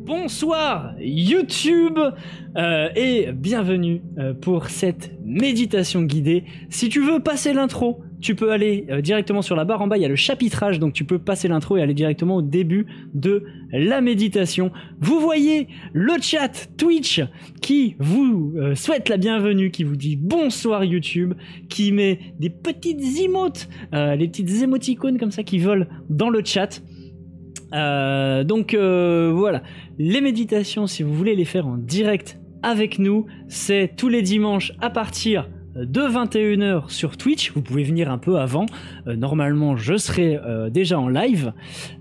Bonsoir YouTube et bienvenue pour cette méditation guidée. Si tu veux passer l'intro, tu peux aller directement sur la barre en bas, il y a le chapitrage, donc tu peux passer l'intro et aller directement au début de la méditation. Vous voyez le chat Twitch qui vous souhaite la bienvenue, qui vous dit bonsoir YouTube, qui met des petites emotes, les petites émoticônes comme ça qui volent dans le chat. Donc voilà, les méditations, si vous voulez les faire en direct avec nous, c'est tous les dimanches à partir de 21 h sur Twitch. Vous pouvez venir un peu avant, normalement je serai déjà en live,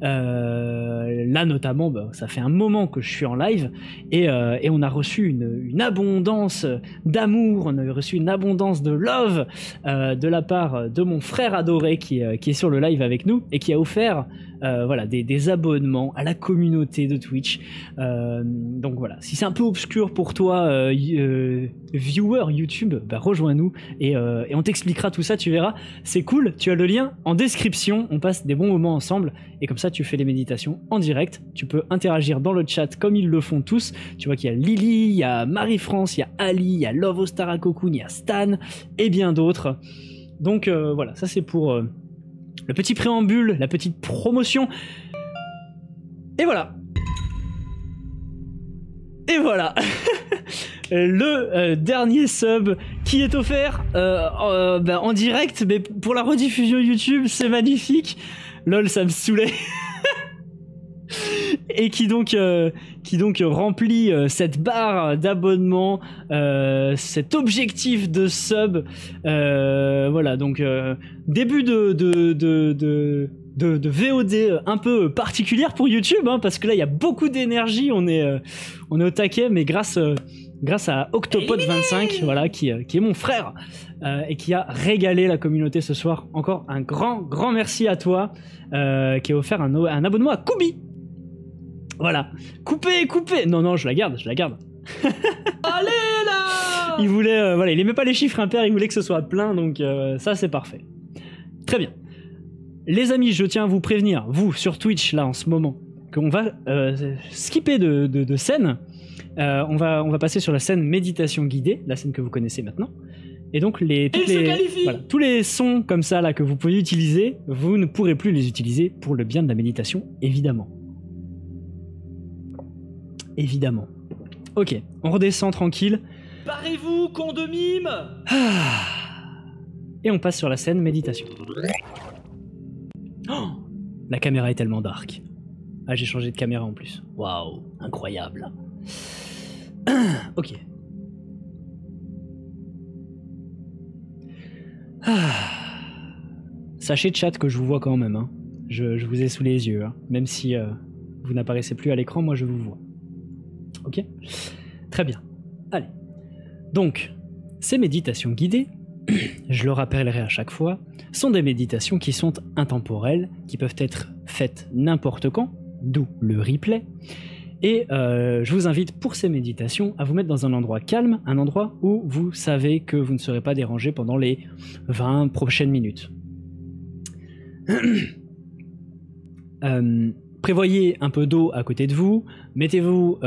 là notamment ça fait un moment que je suis en live et on a reçu une abondance d'amour, on a reçu une abondance de love de la part de mon frère adoré qui est sur le live avec nous et qui a offert voilà, des abonnements à la communauté de Twitch. Donc voilà, si c'est un peu obscur pour toi, viewer YouTube, bah rejoins-nous et on t'expliquera tout ça, tu verras, c'est cool. Tu as le lien en description, on passe des bons moments ensemble et comme ça tu fais les méditations en direct, tu peux interagir dans le chat comme ils le font tous. Tu vois qu'il y a Lily, il y a Marie-France, il y a Ali, il y a Love Ostara Cocoon, il y a Stan et bien d'autres. Donc voilà, ça c'est pour le petit préambule, la petite promotion. Et voilà. Et voilà. Le dernier sub qui est offert en direct, mais pour la rediffusion YouTube, c'est magnifique. Lol, ça me saoulait. Et qui donc remplit cette barre d'abonnement, cet objectif de sub. Voilà, donc début de VOD un peu particulière pour YouTube, hein, parce que là il y a beaucoup d'énergie, on est au taquet, mais grâce à Octopod25, voilà, qui est mon frère et qui a régalé la communauté ce soir. Encore un grand merci à toi, qui a offert un abonnement à Koubi. Voilà, coupez. Non, je la garde. Allez là. Il voulait, voilà, il aimait pas les chiffres impairs, il voulait que ce soit plein, donc ça c'est parfait. Très bien. Les amis, je tiens à vous prévenir, vous sur Twitch là en ce moment, qu'on va skipper de scène. On va passer sur la scène méditation guidée, la scène que vous connaissez maintenant. Et donc tous les sons comme ça là que vous pouvez utiliser, vous ne pourrez plus les utiliser pour le bien de la méditation, évidemment. Évidemment. Ok, on redescend tranquille. Barrez-vous, con de mime. Et on passe sur la scène méditation. Oh, la caméra est tellement dark. Ah, j'ai changé de caméra en plus. Waouh, incroyable. Ok. Sachez chat que je vous vois quand même, hein. Je vous ai sous les yeux, hein. Même si vous n'apparaissez plus à l'écran, moi je vous vois. Ok, très bien. Allez. Donc, ces méditations guidées, je le rappellerai à chaque fois, sont des méditations qui sont intemporelles, qui peuvent être faites n'importe quand, d'où le replay. Et je vous invite pour ces méditations à vous mettre dans un endroit calme, un endroit où vous savez que vous ne serez pas dérangé pendant les 20 prochaines minutes. Prévoyez un peu d'eau à côté de vous, mettez-vous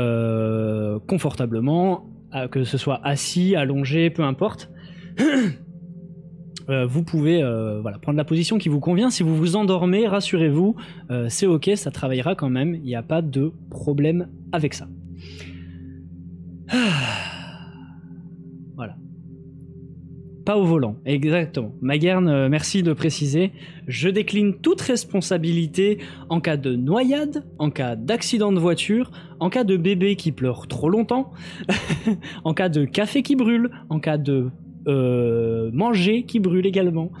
confortablement, que ce soit assis, allongé, peu importe. Vous pouvez voilà, prendre la position qui vous convient. Si vous vous endormez, rassurez-vous, c'est ok, ça travaillera quand même, il n'y a pas de problème avec ça. Voilà. Pas au volant, exactement. Maguerne, merci de préciser. Je décline toute responsabilité en cas de noyade, en cas d'accident de voiture, en cas de bébé qui pleure trop longtemps, en cas de café qui brûle, en cas de manger qui brûle également.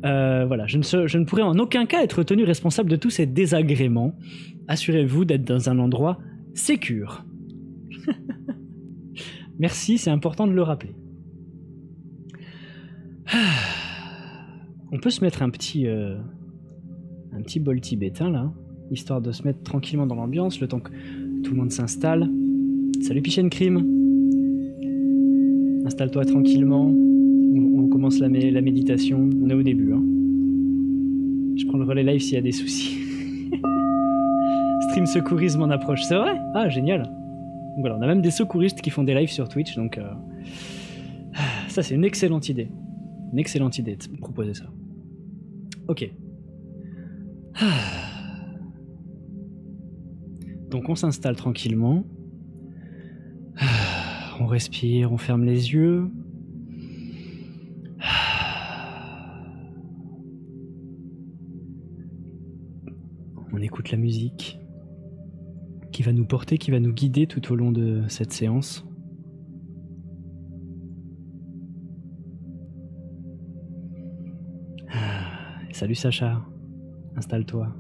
Voilà, je ne pourrai en aucun cas être tenu responsable de tous ces désagréments. Assurez-vous d'être dans un endroit sécure. Merci, c'est important de le rappeler. On peut se mettre un petit bol tibétain là, histoire de se mettre tranquillement dans l'ambiance, le temps que tout le monde s'installe. Salut Pichen Crime. Installe-toi tranquillement. On commence la méditation. On est au début. Hein. Je prends le relais live s'il y a des soucis. stream secourisme en approche, c'est vrai? Ah, génial. Donc voilà, on a même des secouristes qui font des lives sur Twitch, donc ça c'est une excellente idée. Une excellente idée de proposer ça. Ok. Donc on s'installe tranquillement. On respire, on ferme les yeux. On écoute la musique qui va nous porter, qui va nous guider tout au long de cette séance. Salut Sacha, installe-toi.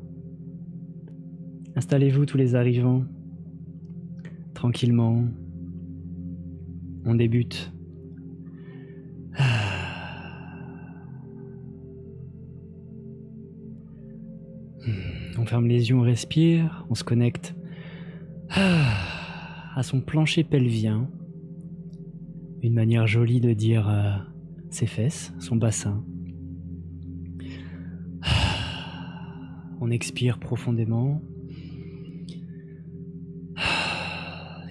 Installez-vous tous les arrivants. Tranquillement. On débute. On ferme les yeux, on respire, on se connecte à son plancher pelvien. Une manière jolie de dire ses fesses, son bassin. On expire profondément.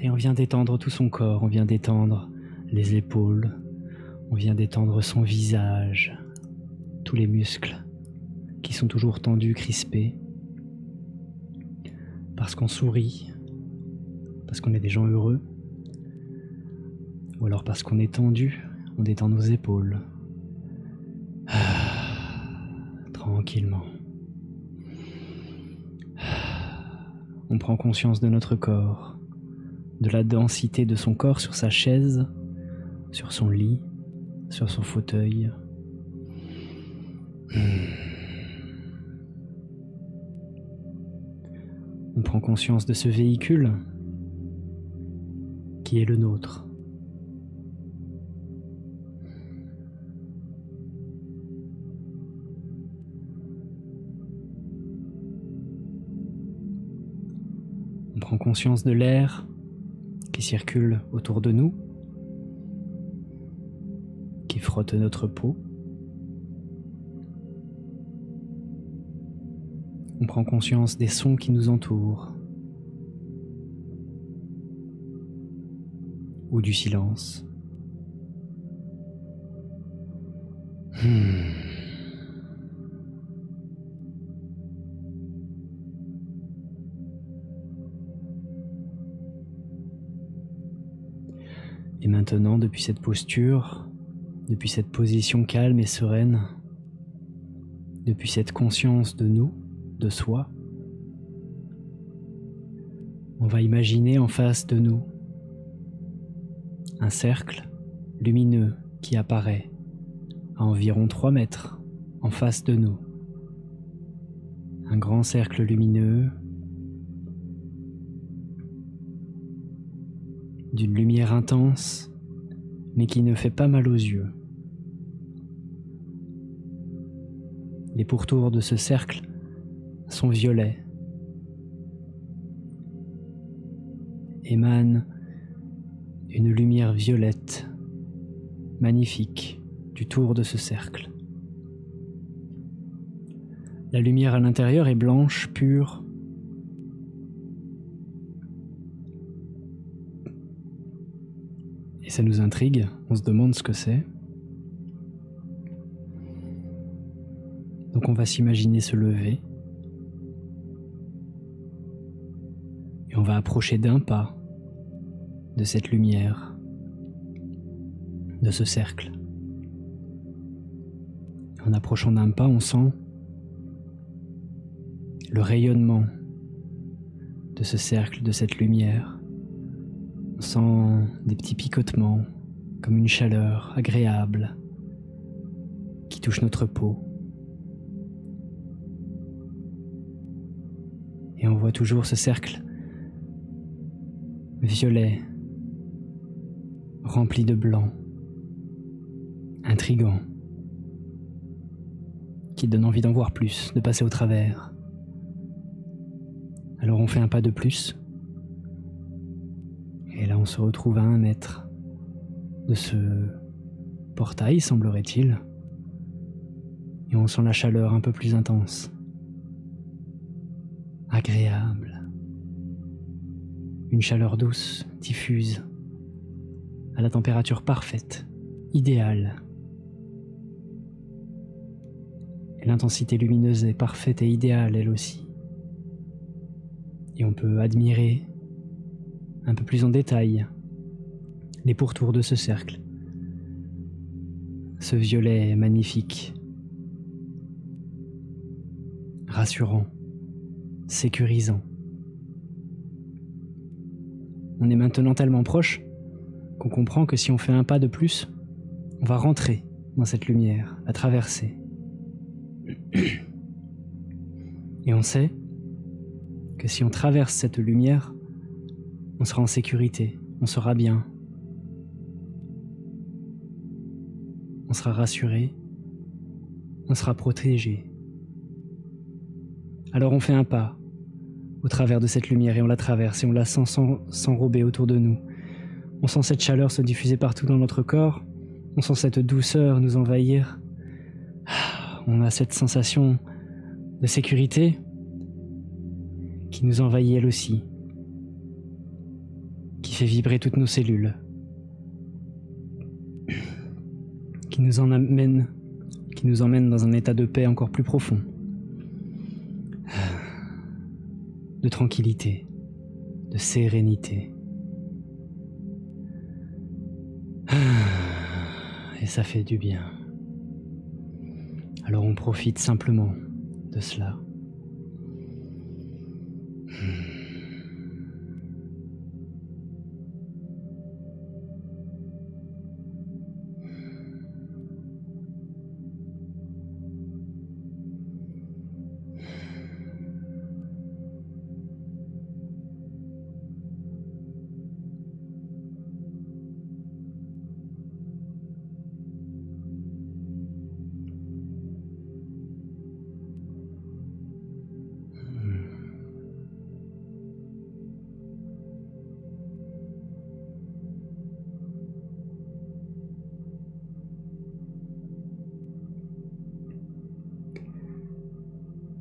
Et on vient d'étendre tout son corps, on vient d'étendre les épaules, on vient d'étendre son visage, tous les muscles qui sont toujours tendus, crispés. Parce qu'on sourit, parce qu'on est des gens heureux, ou alors parce qu'on est tendu, on détend nos épaules. Tranquillement. On prend conscience de notre corps, de la densité de son corps sur sa chaise, sur son lit, sur son fauteuil. On prend conscience de ce véhicule qui est le nôtre. On prend conscience de l'air qui circule autour de nous, qui frotte notre peau. On prend conscience des sons qui nous entourent, ou du silence. Et maintenant, depuis cette posture, depuis cette position calme et sereine, depuis cette conscience de nous, de soi, on va imaginer en face de nous un cercle lumineux qui apparaît à environ 3 mètres en face de nous. Un grand cercle lumineux d'une lumière intense, mais qui ne fait pas mal aux yeux. Les pourtours de ce cercle sont violets, émane une lumière violette, magnifique, du tour de ce cercle. La lumière à l'intérieur est blanche, pure. Et ça nous intrigue, on se demande ce que c'est. Donc on va s'imaginer se lever. Et on va approcher d'un pas de cette lumière, de ce cercle. En approchant d'un pas, on sent le rayonnement de ce cercle, de cette lumière. On sent des petits picotements, comme une chaleur agréable qui touche notre peau. Et on voit toujours ce cercle violet, rempli de blanc, intrigant, qui donne envie d'en voir plus, de passer au travers. Alors on fait un pas de plus, et là on se retrouve à 1 mètre de ce portail, semblerait-il, et on sent la chaleur un peu plus intense, agréable, Une chaleur douce, diffuse, à la température parfaite, idéale. Et l'intensité lumineuse est parfaite et idéale elle aussi. Et on peut admirer un peu plus en détail les pourtours de ce cercle. Ce violet magnifique, rassurant, sécurisant. On est maintenant tellement proche qu'on comprend que si on fait un pas de plus, on va rentrer dans cette lumière, la traverser. Et on sait que si on traverse cette lumière, on sera en sécurité, on sera bien. On sera rassuré, on sera protégé. Alors on fait un pas au travers de cette lumière et on la traverse et on la sent s'enrober autour de nous. On sent cette chaleur se diffuser partout dans notre corps, on sent cette douceur nous envahir. On a cette sensation de sécurité qui nous envahit elle aussi, qui fait vibrer toutes nos cellules, qui nous emmène dans un état de paix encore plus profond, de tranquillité, de sérénité. Et ça fait du bien. Alors on profite simplement de cela.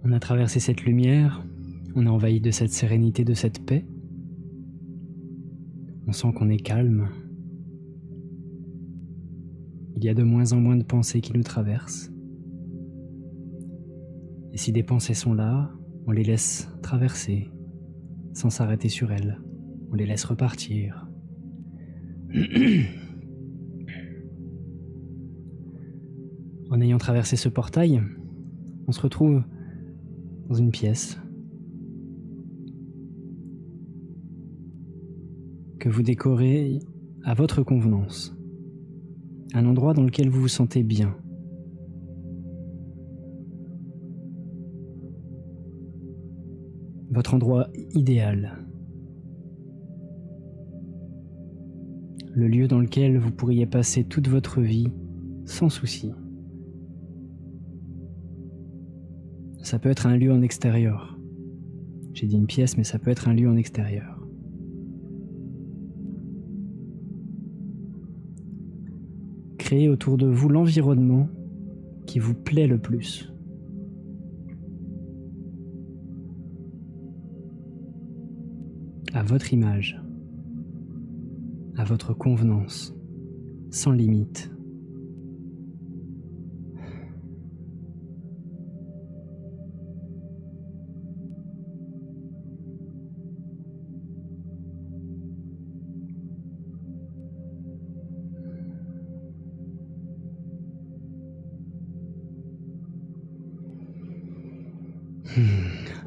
On a traversé cette lumière, on est envahi de cette sérénité, de cette paix. On sent qu'on est calme. Il y a de moins en moins de pensées qui nous traversent. Et si des pensées sont là, on les laisse traverser, sans s'arrêter sur elles. On les laisse repartir. En ayant traversé ce portail, on se retrouve dans une pièce que vous décorez à votre convenance, un endroit dans lequel vous vous sentez bien. Votre endroit idéal, le lieu dans lequel vous pourriez passer toute votre vie sans souci. Ça peut être un lieu en extérieur. J'ai dit une pièce, mais ça peut être un lieu en extérieur. Créez autour de vous l'environnement qui vous plaît le plus. À votre image, à votre convenance, sans limite.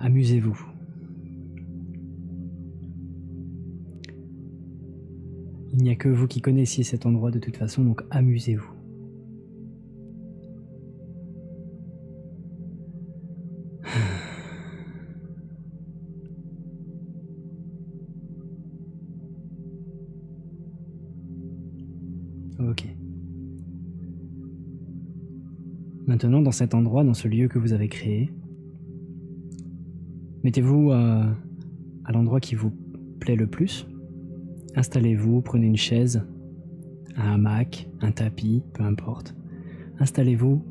Amusez-vous. Il n'y a que vous qui connaissiez cet endroit de toute façon, donc amusez-vous. Ok. Maintenant, dans cet endroit, dans ce lieu que vous avez créé, mettez-vous à l'endroit qui vous plaît le plus. Installez-vous, prenez une chaise, un hamac, un tapis, peu importe. Installez-vous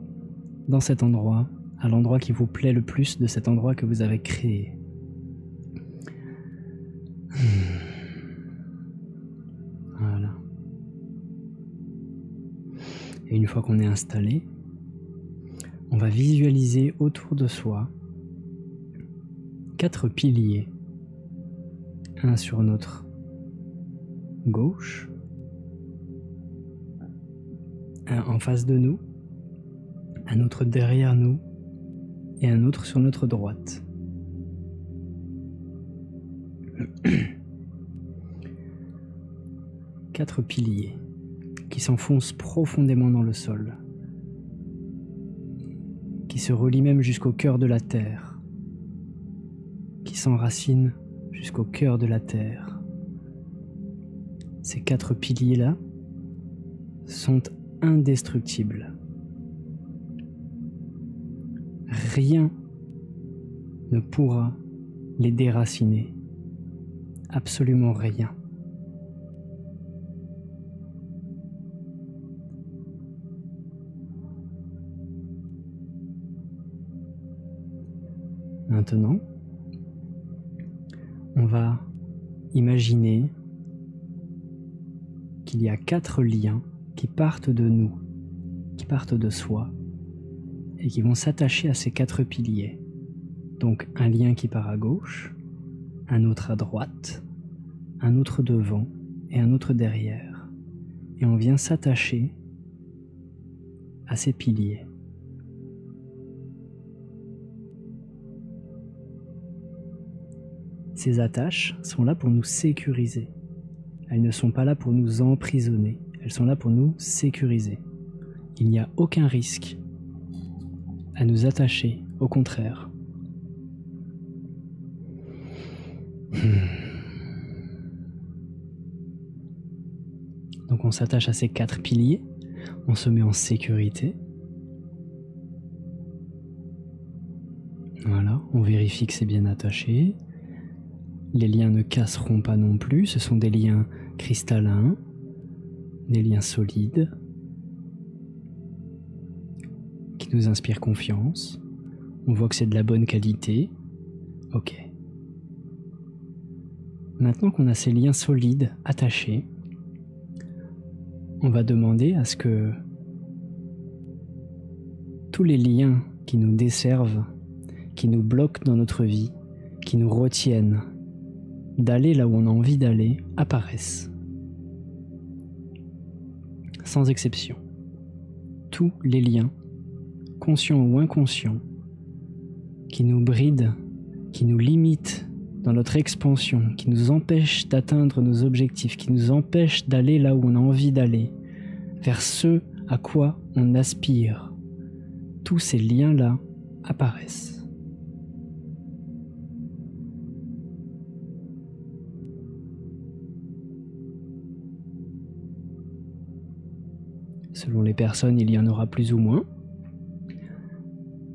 dans cet endroit, à l'endroit qui vous plaît le plus de cet endroit que vous avez créé. Et une fois qu'on est installé, on va visualiser autour de soi 4 piliers. Un sur notre gauche, un en face de nous, un autre derrière nous et un autre sur notre droite. Quatre piliers qui s'enfoncent profondément dans le sol, qui se relient même jusqu'au cœur de la terre, qui s'enracinent jusqu'au cœur de la terre. Ces 4 piliers-là sont indestructibles. Rien ne pourra les déraciner. Absolument rien. Maintenant, on va imaginer qu'il y a 4 liens qui partent de nous, qui partent de soi, et qui vont s'attacher à ces 4 piliers. Donc un lien qui part à gauche, un autre à droite, un autre devant et un autre derrière. Et on vient s'attacher à ces piliers. Ces attaches sont là pour nous sécuriser. Elles ne sont pas là pour nous emprisonner. Elles sont là pour nous sécuriser. Il n'y a aucun risque à nous attacher, au contraire. Donc on s'attache à ces 4 piliers, on se met en sécurité. Voilà, on vérifie que c'est bien attaché. Les liens ne casseront pas non plus, ce sont des liens cristallins, des liens solides, qui nous inspirent confiance. On voit que c'est de la bonne qualité. Ok. Maintenant qu'on a ces liens solides attachés, on va demander à ce que tous les liens qui nous desservent, qui nous bloquent dans notre vie, qui nous retiennent d'aller là où on a envie d'aller, apparaissent. Sans exception. Tous les liens, conscients ou inconscients, qui nous brident, qui nous limitent dans notre expansion, qui nous empêchent d'atteindre nos objectifs, qui nous empêchent d'aller là où on a envie d'aller, vers ce à quoi on aspire. Tous ces liens-là apparaissent. Selon les personnes, il y en aura plus ou moins,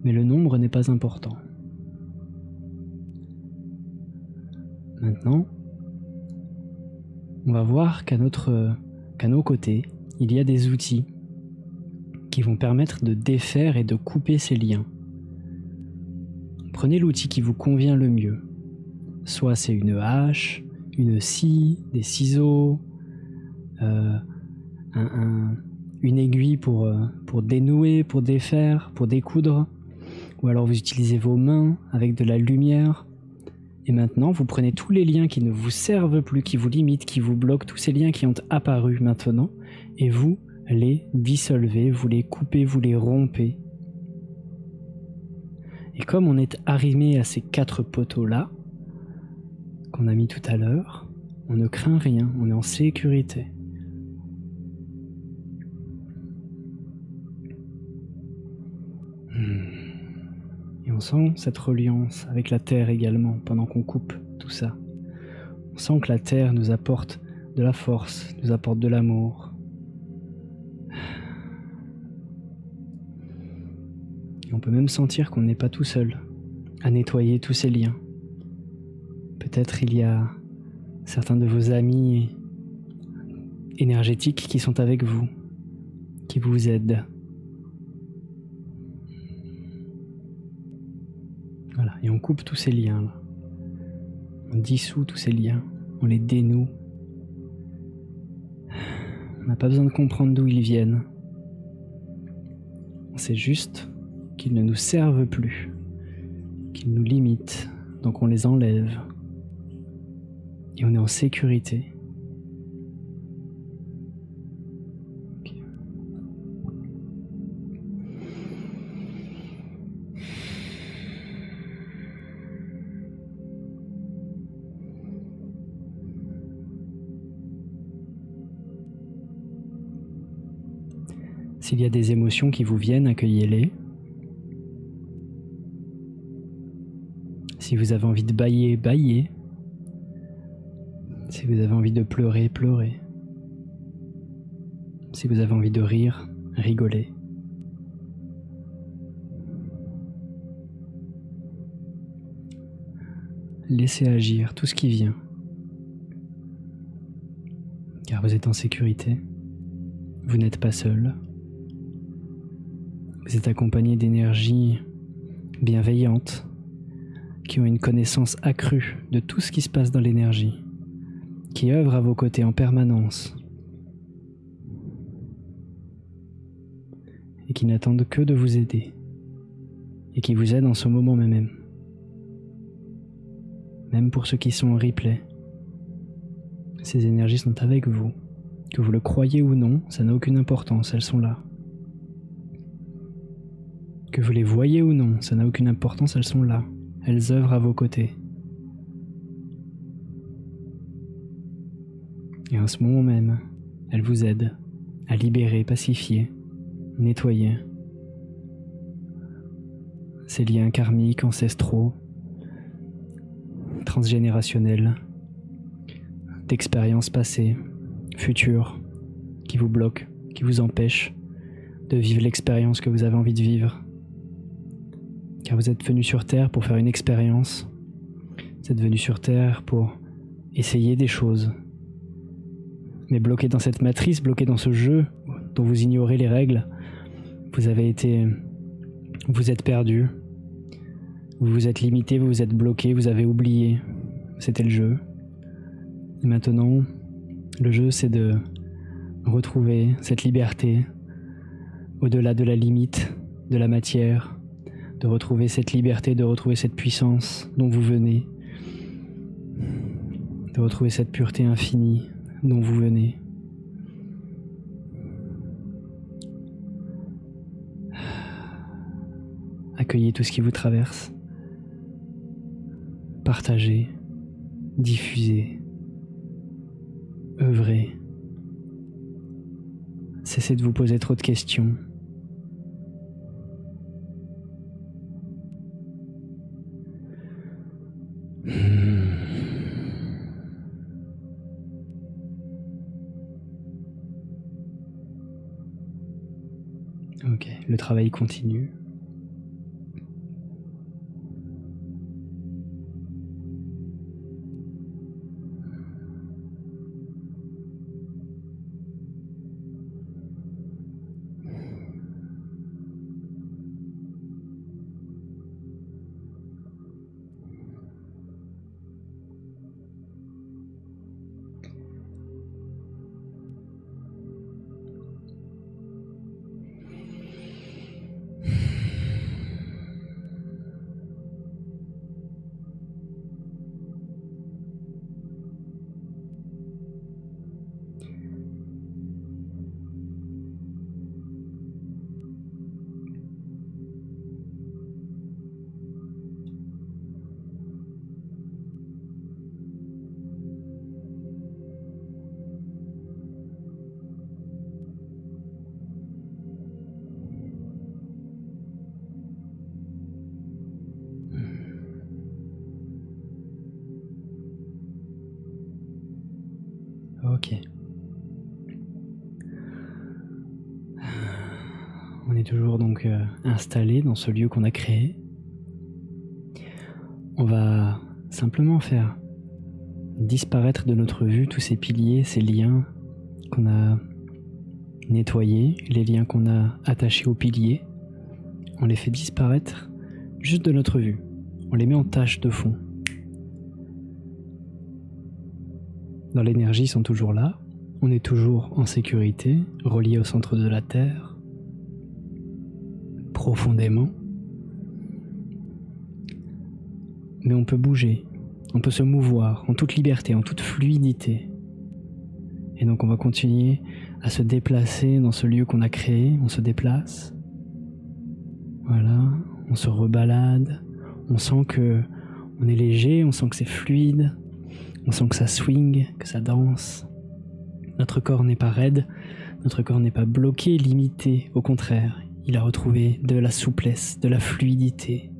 mais le nombre n'est pas important. Maintenant, on va voir qu'à nos côtés, il y a des outils qui vont permettre de défaire et de couper ces liens. Prenez l'outil qui vous convient le mieux. Soit c'est une hache, une scie, des ciseaux, une aiguille pour dénouer, pour défaire, pour découdre, ou alors vous utilisez vos mains avec de la lumière. Et maintenant, vous prenez tous les liens qui ne vous servent plus, qui vous limitent, qui vous bloquent, tous ces liens qui ont apparu maintenant, et vous les dissolvez, vous les coupez, vous les rompez. Et comme on est arrimé à ces 4 poteaux-là, qu'on a mis tout à l'heure, on ne craint rien, on est en sécurité. Et on sent cette reliance avec la terre également pendant qu'on coupe tout ça. On sent que la terre nous apporte de la force, nous apporte de l'amour. Et on peut même sentir qu'on n'est pas tout seul à nettoyer tous ces liens. Peut-être il y a certains de vos amis énergétiques qui sont avec vous, qui vous aident. Voilà, et on coupe tous ces liens-là. On dissout tous ces liens, on les dénoue. On n'a pas besoin de comprendre d'où ils viennent. On sait juste qu'ils ne nous servent plus, qu'ils nous limitent, donc on les enlève. Et on est en sécurité. Okay. S'il y a des émotions qui vous viennent, accueillez-les. Si vous avez envie de bâiller, bâillez. Si vous avez envie de pleurer, pleurez. Si vous avez envie de rire, rigolez. Laissez agir tout ce qui vient. Car vous êtes en sécurité. Vous n'êtes pas seul. Vous êtes accompagné d'énergies bienveillantes qui ont une connaissance accrue de tout ce qui se passe dans l'énergie, qui œuvrent à vos côtés en permanence et qui n'attendent que de vous aider et qui vous aident en ce moment même. Même pour ceux qui sont en replay, ces énergies sont avec vous. Que vous le croyez ou non, ça n'a aucune importance, elles sont là. Que vous les voyez ou non, ça n'a aucune importance, elles sont là. Elles œuvrent à vos côtés. Et en ce moment même, elles vous aident à libérer, pacifier, nettoyer ces liens karmiques, ancestraux, transgénérationnels, d'expériences passées, futures, qui vous bloquent, qui vous empêchent de vivre l'expérience que vous avez envie de vivre. Car vous êtes venu sur Terre pour faire une expérience. Vous êtes venu sur Terre pour essayer des choses. Mais bloqué dans cette matrice, bloqué dans ce jeu dont vous ignorez les règles, vous êtes perdu. Vous vous êtes limité, vous vous êtes bloqué, vous avez oublié. C'était le jeu. Et maintenant, le jeu, c'est de retrouver cette liberté au-delà de la limite de la matière, de retrouver cette liberté, de retrouver cette puissance dont vous venez, de retrouver cette pureté infinie dont vous venez. Accueillez tout ce qui vous traverse. Partagez, diffusez, œuvrez. Cessez de vous poser trop de questions. Ok, le travail continue. Ok. On est toujours donc installé dans ce lieu qu'on a créé. On va simplement faire disparaître de notre vue tous ces piliers, ces liens qu'on a nettoyés, les liens qu'on a attachés aux piliers. On les fait disparaître juste de notre vue. On les met en tâche de fond. Dans l'énergie, ils sont toujours là. On est toujours en sécurité, reliés au centre de la Terre. profondément. Mais on peut bouger, on peut se mouvoir en toute liberté, en toute fluidité. Et donc on va continuer à se déplacer dans ce lieu qu'on a créé, on se déplace. Voilà, on se rebalade, on sent que on est léger, on sent que c'est fluide, on sent que ça swing, que ça danse. Notre corps n'est pas raide, notre corps n'est pas bloqué, limité, au contraire, il a retrouvé de la souplesse, de la fluidité.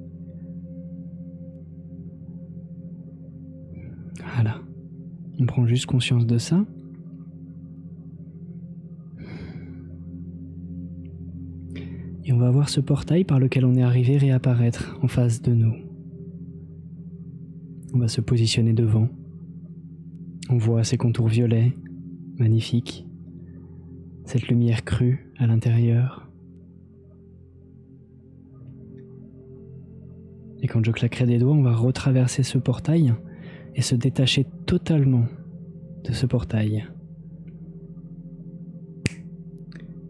Voilà, on prend juste conscience de ça. Et on va voir ce portail par lequel on est arrivé réapparaître en face de nous. On va se positionner devant. On voit ces contours violets, magnifiques. Cette lumière crue à l'intérieur. Et quand je claquerai des doigts, on va retraverser ce portail et se détacher totalement de ce portail.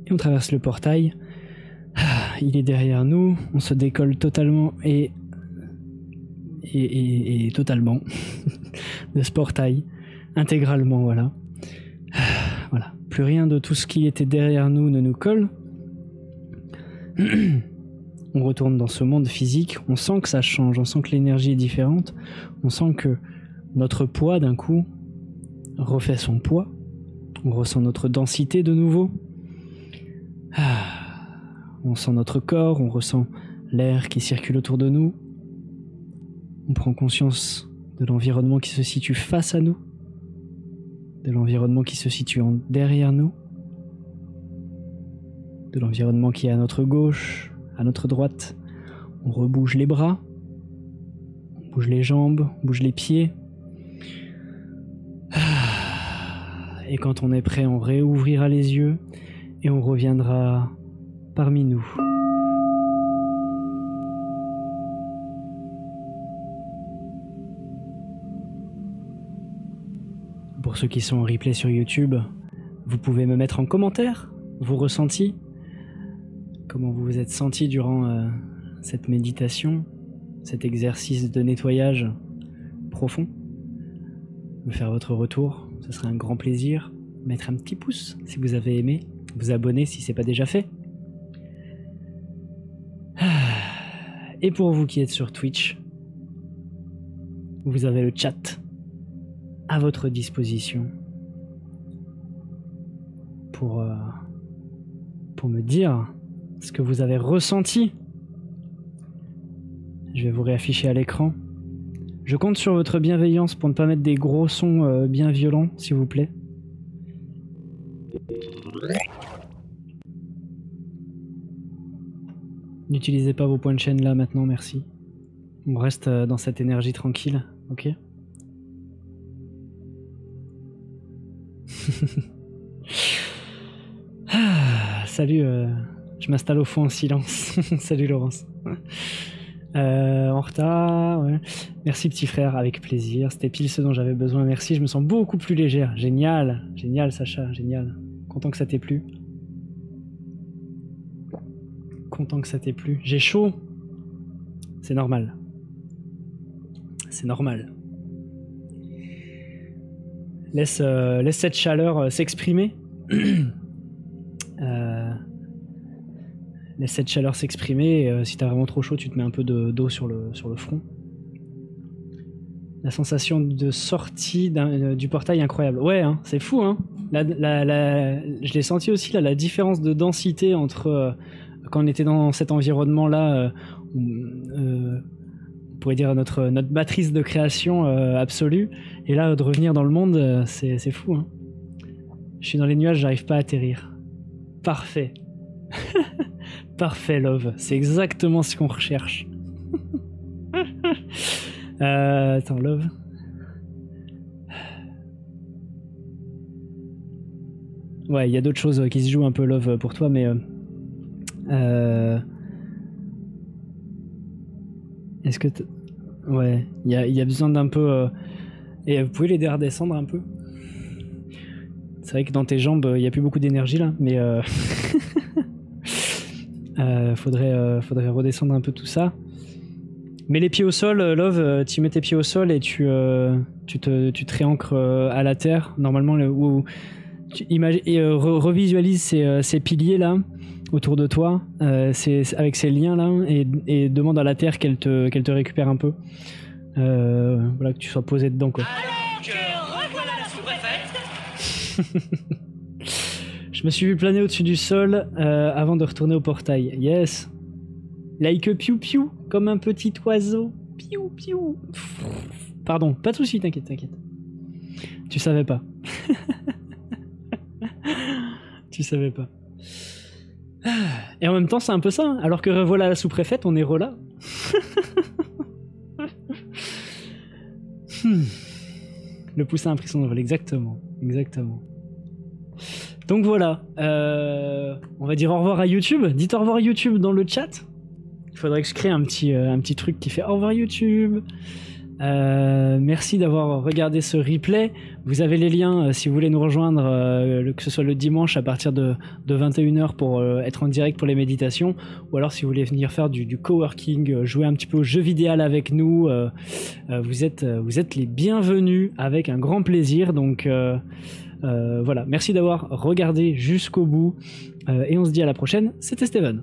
Et on traverse le portail. Il est derrière nous, on se décolle totalement et totalement de ce portail, intégralement, voilà. Voilà, plus rien de tout ce qui était derrière nous ne nous colle. On retourne dans ce monde physique, on sent que ça change, on sent que l'énergie est différente, on sent que notre poids d'un coup refait son poids, on ressent notre densité de nouveau. On sent notre corps, on ressent l'air qui circule autour de nous. On prend conscience de l'environnement qui se situe face à nous, de l'environnement qui se situe derrière nous, de l'environnement qui est à notre gauche, à notre droite. On rebouge les bras, on bouge les jambes, on bouge les pieds. Et quand on est prêt, on réouvrira les yeux et on reviendra parmi nous. Pour ceux qui sont en replay sur YouTube, vous pouvez me mettre en commentaire vos ressentis, comment vous vous êtes senti durant cette méditation, cet exercice de nettoyage profond. Me faire votre retour, ce serait un grand plaisir. Mettre un petit pouce si vous avez aimé, vous abonner si ce n'est pas déjà fait. Et pour vous qui êtes sur Twitch, vous avez le chat à votre disposition pour me dire ce que vous avez ressenti. Je vais vous réafficher à l'écran. Je compte sur votre bienveillance pour ne pas mettre des gros sons bien violents, s'il vous plaît. N'utilisez pas vos points de chaîne là maintenant, merci. On reste dans cette énergie tranquille, ok? Salut, je m'installe au fond en silence. Salut Laurence. En retard, ouais. Merci petit frère, avec plaisir. C'était pile ce dont j'avais besoin, merci. Je me sens beaucoup plus légère. Génial, génial Sacha, génial. Content que ça t'ait plu. Content que ça t'ait plu. J'ai chaud. C'est normal. C'est normal. Laisse cette chaleur s'exprimer. Laisse cette chaleur s'exprimer. Si t'as vraiment trop chaud, tu te mets un peu d'eau sur le front. La sensation de sortie du portail incroyable. Ouais, hein, c'est fou, hein. Je l'ai senti aussi là, la différence de densité entre quand on était dans cet environnement-là, on pourrait dire notre matrice de création absolue, et là de revenir dans le monde, c'est fou, hein. Je suis dans les nuages, j'arrive pas à atterrir. Parfait. Parfait, Love. C'est exactement ce qu'on recherche. Attends, Love. Ouais, il y a d'autres choses qui se jouent un peu, Love, pour toi, mais... Est-ce que... Ouais, il y a besoin d'un peu... Et vous pouvez l'aider à redescendre un peu? C'est vrai que dans tes jambes, il n'y a plus beaucoup d'énergie, là, mais... Faudrait redescendre un peu tout ça. Mais les pieds au sol, Love, tu mets tes pieds au sol et tu te réancres à la terre. Normalement, revisualise ces piliers là autour de toi, avec ces liens là, et demande à la terre qu'elle te récupère un peu. Voilà, que tu sois posé dedans, quoi. Alors que revoilà la sous-préfète. Je me suis vu planer au-dessus du sol avant de retourner au portail. Yes. Like a piou-piou, comme un petit oiseau. Piou-piou. Pardon, pas de soucis, t'inquiète. Tu savais pas. Tu savais pas. Et en même temps, c'est un peu ça. Hein. Alors que revoilà la sous-préfète, on est Rola. Le poussin a pris son envol, exactement. Donc voilà, on va dire au revoir à YouTube. Dites au revoir à YouTube dans le chat. Il faudrait que je crée un petit truc qui fait au revoir YouTube. Merci d'avoir regardé ce replay. Vous avez les liens si vous voulez nous rejoindre, que ce soit le dimanche à partir de 21h pour être en direct pour les méditations, ou alors si vous voulez venir faire du coworking, jouer un petit peu au jeu vidéo avec nous, vous êtes les bienvenus avec un grand plaisir. Donc voilà, merci d'avoir regardé jusqu'au bout et on se dit à la prochaine. C'était Steven.